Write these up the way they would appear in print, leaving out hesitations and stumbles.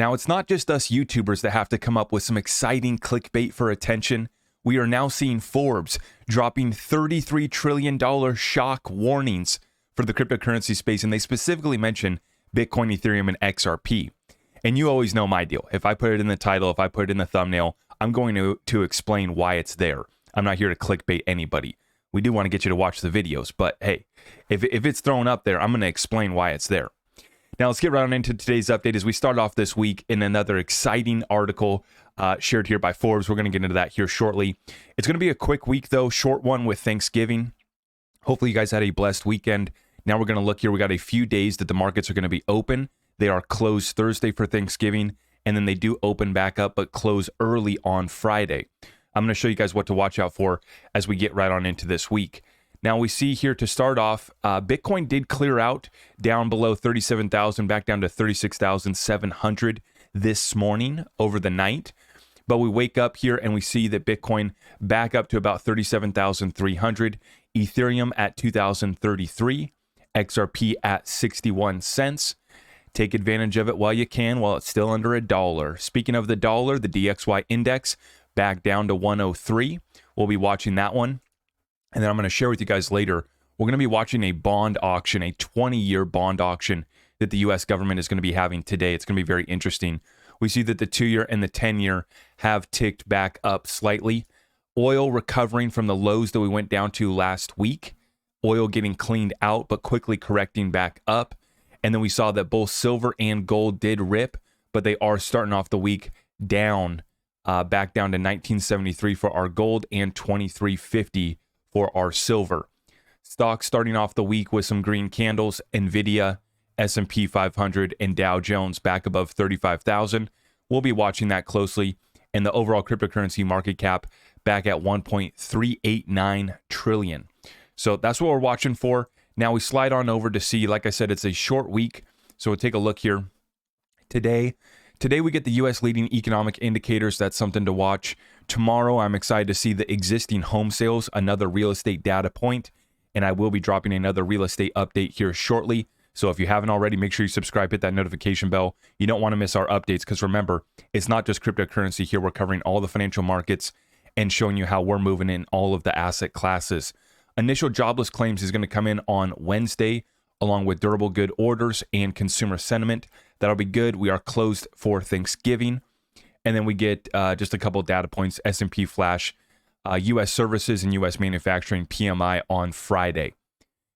Now, it's not just us YouTubers that have to come up with some exciting clickbait for attention. We are now seeing Forbes dropping $33 trillion shock warnings for the cryptocurrency space, and they specifically mention Bitcoin, Ethereum, and XRP. And you always know my deal. If I put it in the title, if I put it in the thumbnail, I'm going to explain why it's there. I'm not here to clickbait anybody. We do want to get you to watch the videos, but hey, if it's thrown up there, I'm going to explain why it's there. Now, let's get right on into today's update as we start off this week in another exciting article shared here by Forbes. We're going to get into that here shortly. It's going to be a quick week, though, short one with Thanksgiving. Hopefully, you guys had a blessed weekend. Now we're going to look here. We got a few days that the markets are going to be open. They are closed Thursday for Thanksgiving, and then they do open back up, but close early on Friday. I'm going to show you guys what to watch out for as we get right on into this week. Now, we see here to start off, Bitcoin did clear out down below 37,000, back down to 36,700 this morning over the night. But we wake up here and we see that Bitcoin back up to about 37,300, Ethereum at 2,033, XRP at 61 cents. Take advantage of it while you can, while it's still under $1. Speaking of the dollar, the DXY index back down to 103. We'll be watching that one. And then I'm going to share with you guys later, we're going to be watching a bond auction, a 20-year bond auction that the U.S. government is going to be having today. It's going to be very interesting. We see that the 2-year and the 10-year have ticked back up slightly. Oil recovering from the lows that we went down to last week. Oil getting cleaned out, but quickly correcting back up. And then we saw that both silver and gold did rip, but they are starting off the week down, back down to 1973 for our gold and 2350 for our silver. Stocks starting off the week with some green candles. Nvidia, S&P 500, and Dow Jones back above 35,000. We'll be watching that closely. And the overall cryptocurrency market cap back at 1.389 trillion. So that's what we're watching for. Now we slide on over to see, like I said, it's a short week. So we'll take a look here. Today we get the U.S. leading economic indicators. That's something to watch. Tomorrow, I'm excited to see the existing home sales, another real estate data point, and I will be dropping another real estate update here shortly. So if you haven't already, make sure you subscribe, hit that notification bell. You don't want to miss our updates because remember, it's not just cryptocurrency here. We're covering all the financial markets and showing you how we're moving in all of the asset classes. Initial jobless claims is going to come in on Wednesday, along with durable good orders and consumer sentiment. That'll be good. We are closed for Thanksgiving. And then we get just a couple data points, S&P Flash, U.S. services and U.S. manufacturing PMI on Friday.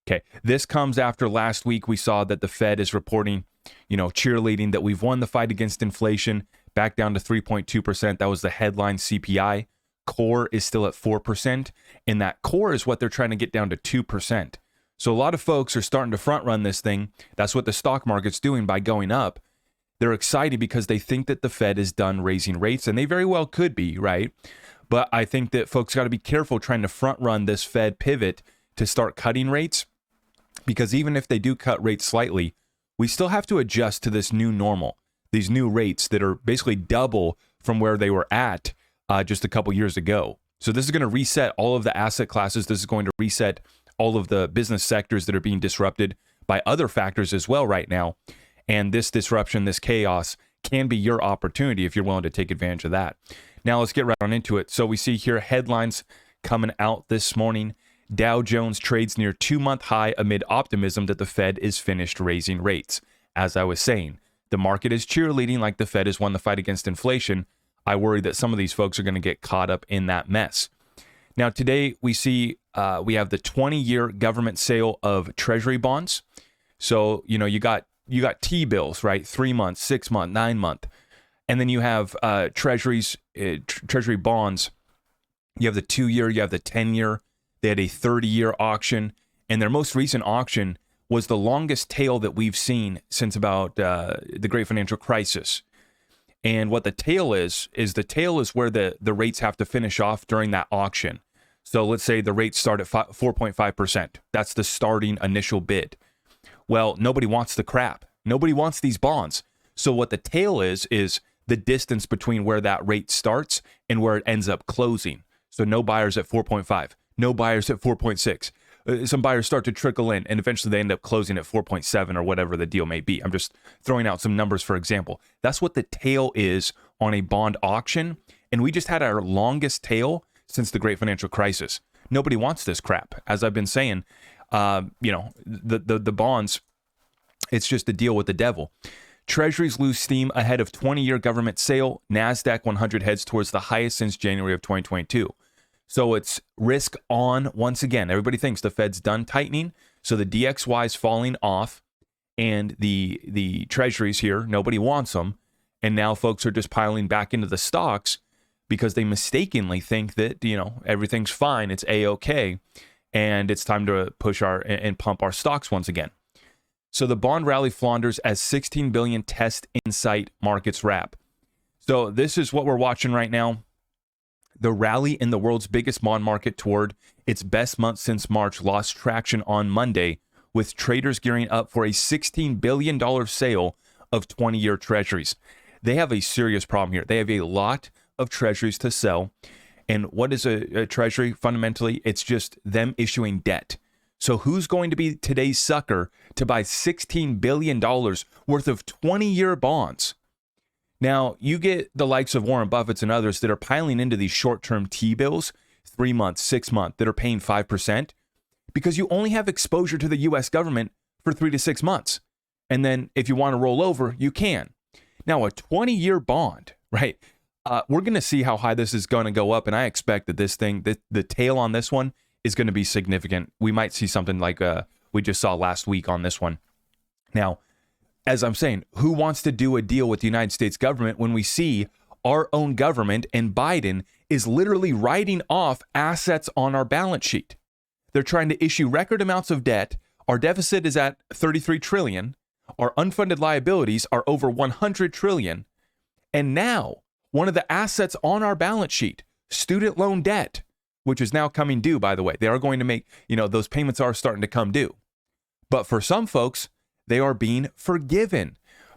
Okay, this comes after last week. We saw that the Fed is reporting, cheerleading that we've won the fight against inflation, back down to 3.2%. That was the headline CPI. Core is still at 4%, and that core is what they're trying to get down to 2%. So a lot of folks are starting to front run this thing. That's what the stock market's doing by going up. They're excited because they think that the Fed is done raising rates, and they very well could be, right? But I think that folks got to be careful trying to front run this Fed pivot to start cutting rates, because even if they do cut rates slightly, we still have to adjust to this new normal, these new rates that are basically double from where they were at just a couple years ago. So this is going to reset all of the asset classes. This is going to reset all of the business sectors that are being disrupted by other factors as well right now. And this disruption, this chaos can be your opportunity if you're willing to take advantage of that. Now let's get right on into it. So we see here headlines coming out this morning. Dow Jones trades near 2-month high amid optimism that the Fed is finished raising rates. As I was saying, the market is cheerleading like the Fed has won the fight against inflation. I worry that some of these folks are going to get caught up in that mess. Now today we see we have the 20-year government sale of treasury bonds. So, you got T-bills, right? 3 months, 6 month, 9 month. And then you have treasury bonds. You have the 2-year, you have the 10-year. They had a 30-year auction. And their most recent auction was the longest tail that we've seen since about the Great Financial Crisis. And what the tail is the tail is where the rates have to finish off during that auction. So let's say the rates start at 4.5%. That's the starting initial bid. Well, nobody wants the crap. Nobody wants these bonds. So what the tail is the distance between where that rate starts and where it ends up closing. So no buyers at 4.5, no buyers at 4.6, some buyers start to trickle in, and eventually they end up closing at 4.7 or whatever the deal may be. I'm just throwing out some numbers for example. That's what the tail is on a bond auction, and we just had our longest tail since the great financial crisis. Nobody wants this crap. As I've been saying, the bonds, it's just a deal with the devil. Treasuries lose steam ahead of 20-year government sale. NASDAQ 100 heads towards the highest since January of 2022. So it's risk on once again. Everybody thinks the Fed's done tightening, so the DXY is falling off, and the treasuries here, nobody wants them, and now folks are just piling back into the stocks because they mistakenly think that, everything's fine, it's A-okay, and it's time to push and pump our stocks once again. So the bond rally flounders as 16 billion test insight markets wrap. So this is what we're watching right now. The rally in the world's biggest bond market toward its best month since March lost traction on Monday, with traders gearing up for a $16 billion sale of 20-year treasuries. They have a serious problem here. They have a lot of treasuries to sell. And what is a treasury? Fundamentally, it's just them issuing debt. So who's going to be today's sucker to buy $16 billion worth of 20-year bonds? Now, you get the likes of Warren Buffett and others that are piling into these short-term T-bills, 3 months, 6 months, that are paying 5%, because you only have exposure to the U.S. government for 3 to 6 months. And then if you want to roll over, you can. Now, a 20-year bond, right? We're going to see how high this is going to go up, and I expect that this thing, the tail on this one, is going to be significant. We might see something like we just saw last week on this one. Now, as I'm saying, who wants to do a deal with the United States government when we see our own government and Biden is literally writing off assets on our balance sheet? They're trying to issue record amounts of debt. Our deficit is at 33 trillion. Our unfunded liabilities are over 100 trillion. And now, one of the assets on our balance sheet, student loan debt, which is now coming due, by the way. They are going to make, those payments are starting to come due. But for some folks, they are being forgiven.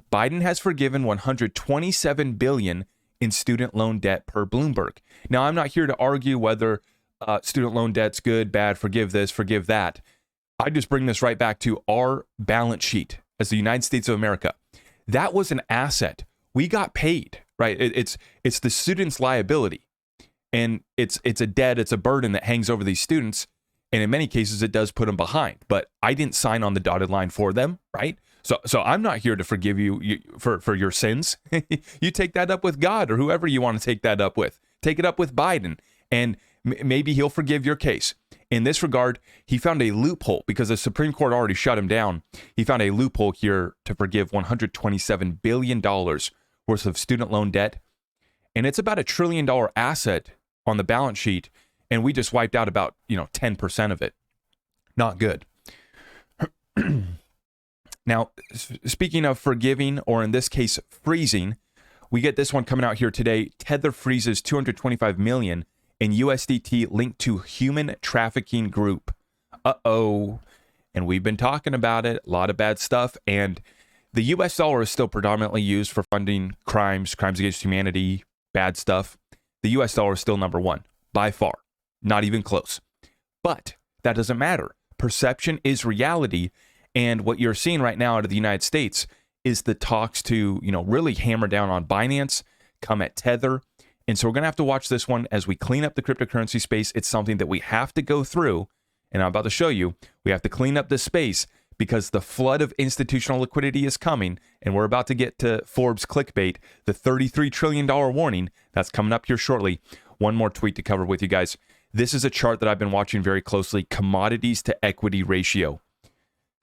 Biden has forgiven $127 billion in student loan debt per Bloomberg. Now, I'm not here to argue whether student loan debt's good, bad, forgive this, forgive that. I just bring this right back to our balance sheet as the United States of America. That was an asset. We got paid, right? It's the student's liability. And it's a debt, it's a burden that hangs over these students. And in many cases, it does put them behind. But I didn't sign on the dotted line for them, right? So I'm not here to forgive you for your sins. You take that up with God or whoever you want to take that up with. Take it up with Biden, and maybe he'll forgive your case. In this regard, he found a loophole because the Supreme Court already shut him down. He found a loophole here to forgive $127 billion worth of student loan debt. And it's about $1 trillion asset on the balance sheet, and we just wiped out about 10% of it. Not good. Now, speaking of forgiving, or in this case freezing, we get this one coming out here today. Tether freezes $225 million in USDT linked to human trafficking group. Uh-oh. And we've been talking about it, a lot of bad stuff, and the US dollar is still predominantly used for funding crimes against humanity, bad stuff. The US dollar is still number one, by far. Not even close. But that doesn't matter. Perception is reality. And what you're seeing right now out of the United States is the talks to, really hammer down on Binance, come at Tether. And so we're going to have to watch this one as we clean up the cryptocurrency space. It's something that we have to go through. And I'm about to show you, we have to clean up this space because the flood of institutional liquidity is coming, and we're about to get to Forbes clickbait, the $33 trillion warning. That's coming up here shortly. One more tweet to cover with you guys. This is a chart that I've been watching very closely, commodities to equity ratio.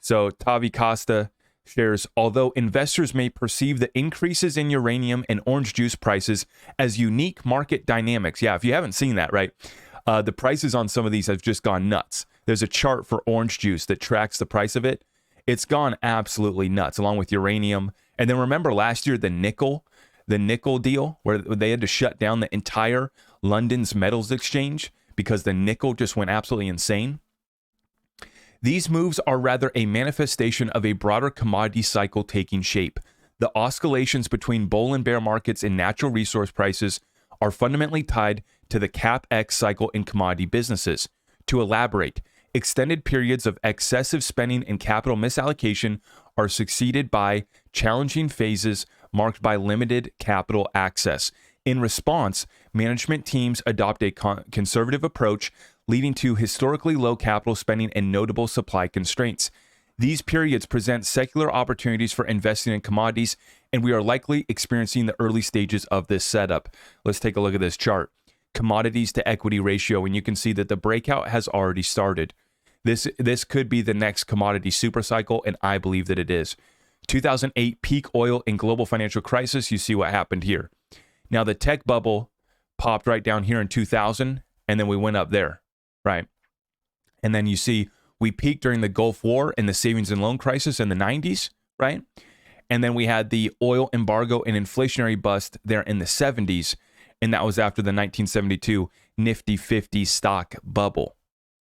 So Tavi Costa shares, although investors may perceive the increases in uranium and orange juice prices as unique market dynamics. Yeah, if you haven't seen that, right? The prices on some of these have just gone nuts. There's a chart for orange juice that tracks the price of it. It's gone absolutely nuts, along with uranium. And then remember last year, the nickel deal, where they had to shut down the entire London's metals exchange because the nickel just went absolutely insane. These moves are rather a manifestation of a broader commodity cycle taking shape. The oscillations between bull and bear markets in natural resource prices are fundamentally tied to the CapEx cycle in commodity businesses. To elaborate, Extended periods of excessive spending and capital misallocation are succeeded by challenging phases marked by limited capital access. In response, management teams adopt a conservative approach, leading to historically low capital spending and notable supply constraints. These periods present secular opportunities for investing in commodities, and we are likely experiencing the early stages of this setup. Let's take a look at this chart. Commodities to equity ratio, and you can see that the breakout has already started. This could be the next commodity supercycle, and I believe that it is. 2008 peak oil and global financial crisis, you see what happened here. Now the tech bubble popped right down here in 2000, and then we went up there, right? And then you see we peaked during the Gulf War and the savings and loan crisis in the 90s, right? And then we had the oil embargo and inflationary bust there in the 70s, and that was after the 1972 Nifty 50 stock bubble.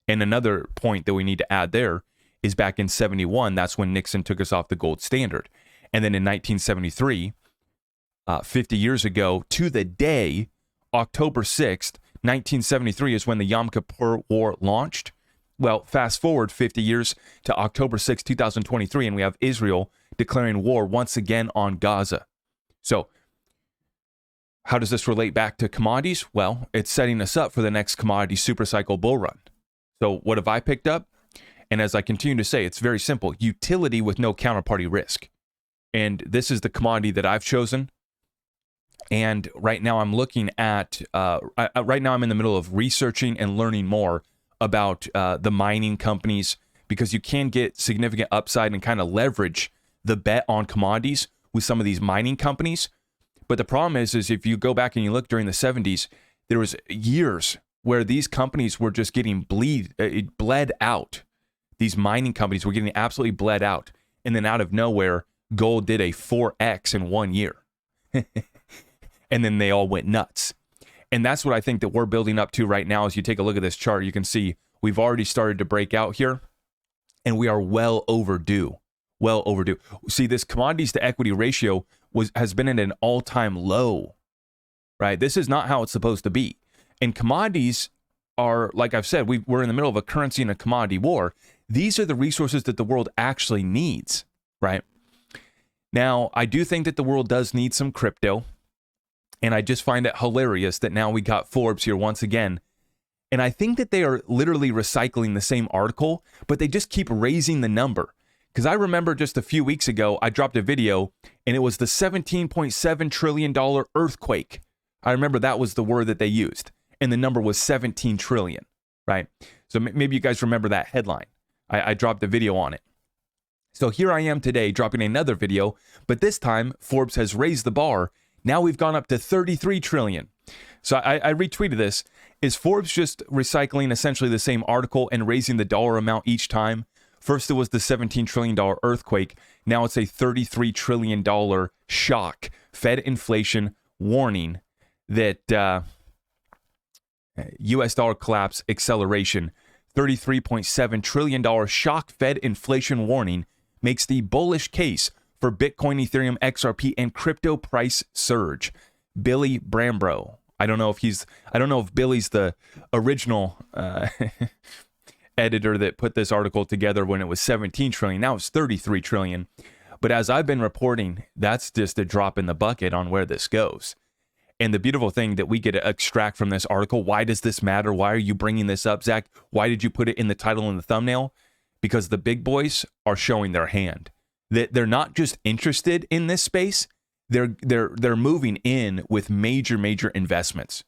And another point that we need to add there is back in 71, that's when Nixon took us off the gold standard. And then in 1973, 50 years ago to the day, October 6th, 1973 is when the Yom Kippur War launched. Well, fast forward 50 years to October 6, 2023, and we have Israel declaring war once again on Gaza. So how does this relate back to commodities? Well, it's setting us up for the next commodity supercycle bull run. So what have I picked up? And as I continue to say, it's very simple. Utility with no counterparty risk. And this is the commodity that I've chosen. And right now I'm looking at, right now I'm in the middle of researching and learning more about the mining companies, because you can get significant upside and kind of leverage the bet on commodities with some of these mining companies. But the problem is if you go back and you look during the 70s, there was years where these companies were just getting bled out. These mining companies were getting absolutely bled out. And then out of nowhere, gold did a 4X in 1 year. And then they all went nuts. And that's what I think that we're building up to right now. As you take a look at this chart, you can see we've already started to break out here, and we are well overdue. Well overdue. See, this commodities to equity ratio has been at an all-time low, right? This is not how it's supposed to be. And commodities are, like I've said, we're in the middle of a currency and a commodity war. These are the resources that the world actually needs, right? Now, I do think that the world does need some crypto. And I just find it hilarious that now we got Forbes here once again. And I think that they are literally recycling the same article, but they just keep raising the number. Because I remember just a few weeks ago, I dropped a video and it was the $17.7 trillion earthquake. I remember that was the word that they used. And the number was 17 trillion, right? So maybe you guys remember that headline. I dropped a video on it. So here I am today dropping another video, but this time Forbes has raised the bar. Now we've gone up to 33 trillion. So I retweeted this. Is Forbes just recycling essentially the same article and raising the dollar amount each time? First it was the $17 trillion earthquake. Now it's a $33 trillion shock. Fed inflation warning that US dollar collapse acceleration. $33.7 trillion shock Fed inflation warning makes the bullish case for Bitcoin, Ethereum, XRP, and crypto price surge. Billy Brambro. I don't know if Billy's the original editor that put this article together when it was 17 trillion. Now it's 33 trillion. But as I've been reporting, that's just a drop in the bucket on where this goes. And the beautiful thing that we get to extract from this article, why does this matter? Why are you bringing this up, Zach? Why did you put it in the title and the thumbnail? Because the big boys are showing their hand. That they're not just interested in this space, they're moving in with major investments.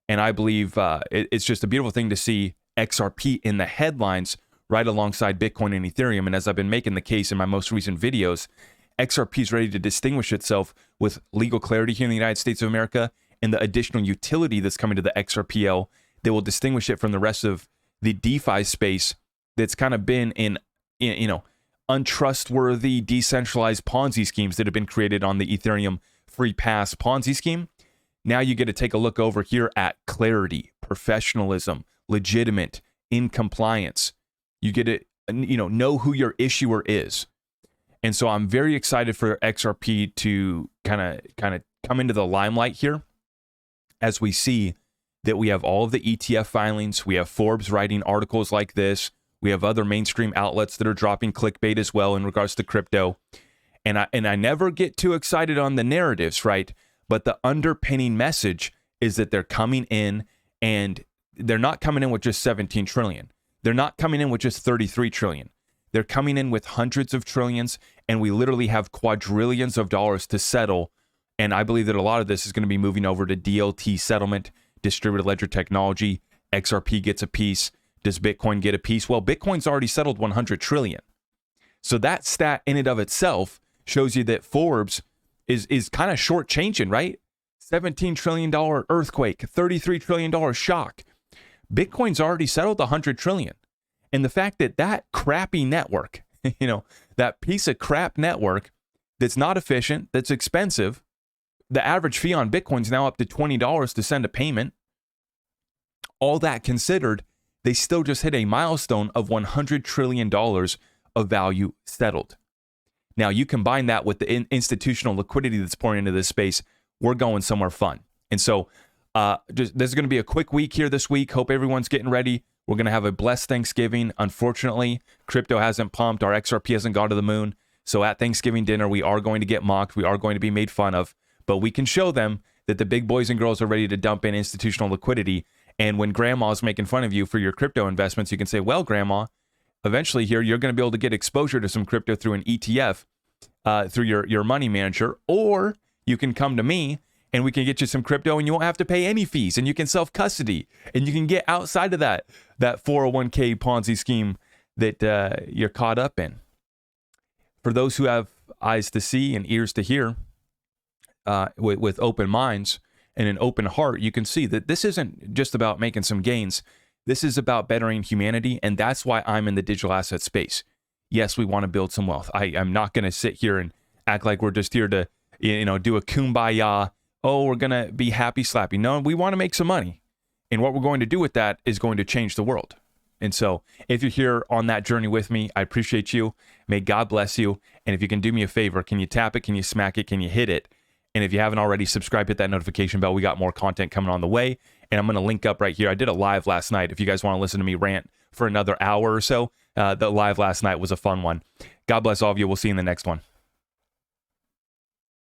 And I believe it's just a beautiful thing to see XRP in the headlines right alongside Bitcoin and Ethereum. And as I've been making the case in my most recent videos, XRP is ready to distinguish itself with legal clarity here in the United States of America and the additional utility that's coming to the XRPL that will distinguish it from the rest of the DeFi space that's kind of been in untrustworthy, decentralized Ponzi schemes that have been created on the Ethereum free pass Ponzi scheme. Now you get to take a look over here at clarity, professionalism, legitimate, in compliance. You get to know who your issuer is. And so I'm very excited for XRP to kind of come into the limelight here as we see that we have all of the ETF filings. We have Forbes writing articles like this. We have other mainstream outlets that are dropping clickbait as well in regards to crypto. And I never get too excited on the narratives, right? But the underpinning message is that they're coming in, and they're not coming in with just 17 trillion. They're not coming in with just 33 trillion. They're coming in with hundreds of trillions, and we literally have quadrillions of dollars to settle. And I believe that a lot of this is going to be moving over to DLT settlement, distributed ledger technology. XRP gets a piece. Does Bitcoin get a piece? Well, Bitcoin's already settled 100 trillion. So that stat in and of itself shows you that Forbes is kind of shortchanging, right? $17 trillion earthquake, $33 trillion shock. Bitcoin's already settled 100 trillion. And the fact that that crappy network, that piece of crap network that's not efficient, that's expensive, the average fee on Bitcoin's now up to $20 to send a payment. All that considered, they still just hit a milestone of $100 trillion of value settled. Now, you combine that with the institutional liquidity that's pouring into this space, we're going somewhere fun. And so this is going to be a quick week here this week. Hope everyone's getting ready. We're going to have a blessed Thanksgiving. Unfortunately, crypto hasn't pumped. Our XRP hasn't gone to the moon. So at Thanksgiving dinner, we are going to get mocked. We are going to be made fun of. But we can show them that the big boys and girls are ready to dump in institutional liquidity. And when grandma's making fun of you for your crypto investments, you can say, well, grandma, eventually here, you're going to be able to get exposure to some crypto through an ETF, through your money manager, or you can come to me and we can get you some crypto and you won't have to pay any fees, and you can self-custody and you can get outside of that 401k Ponzi scheme that you're caught up in. For those who have eyes to see and ears to hear, with open minds and an open heart, you can see that this isn't just about making some gains. This is about bettering humanity, and that's why I'm in the digital asset space. Yes, we want to build some wealth. I'm not going to sit here and act like we're just here to, do a kumbaya. Oh, we're going to be happy slappy. No, we want to make some money. And what we're going to do with that is going to change the world. And so if you're here on that journey with me, I appreciate you. May God bless you. And if you can do me a favor, can you tap it? Can you smack it? Can you hit it? And if you haven't already, subscribe, hit that notification bell. We got more content coming on the way. And I'm going to link up right here. I did a live last night. If you guys want to listen to me rant for another hour or so, the live last night was a fun one. God bless all of you. We'll see you in the next one.